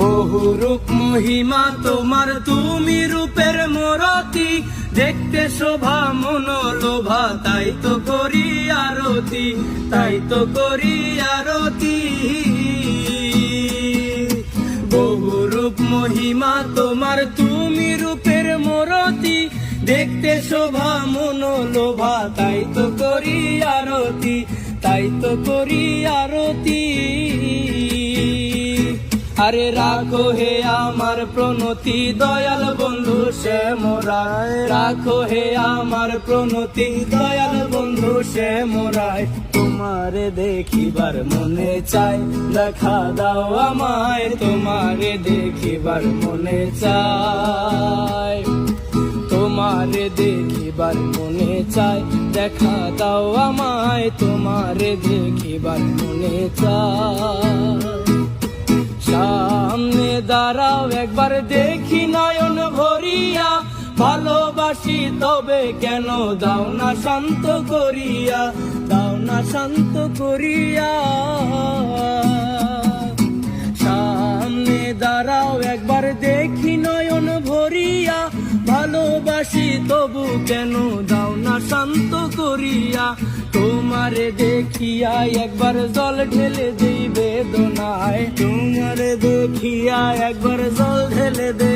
বহু রূপ মহিমা তোমার, তুমি রূপের মূরতি, দেখতে শোভা মনোলোভা, তাই তো করি আরতি, তাই তো করি আরতি। বহু রূপ মহিমা তোমার, তুমি রূপের মূরতি, দেখতে শোভা মনোলোভা, তাই তো করি আরতি, তাই তো করি আরতি। আরে রাখো হে আমার প্রণতি দয়াল বন্ধু শ্যামরায়, রাখো হে আমার প্রণতি দয়াল বন্ধু শ্যামরায়। তোমারে দেখিবার মনে চাই, দেখা দাও আমায়, তোমারে দেখিবার মনে চাই, তোমারে দেখিবার মনে চাই, দেখা দাও আমায়, তোমারে দেখিবার মনে চাই। সামনে দাঁড়াও একবার দেখি নয়ন ভরিয়া, ভালোবাসি তবে কেন দাও না শান্ত করিয়া, দাও না শান্ত করিয়া। সামনে দাঁড়াও একবার দেখি নয়ন ভরিয়া, ভালোবাসি তবু কেন দাও না শান্ত করিয়া। তোমারে দেখিয়া একবার জল ঢেলে দেই বেদনায়, তোমারে দেখিয়া একবার জল ঢেলে দে।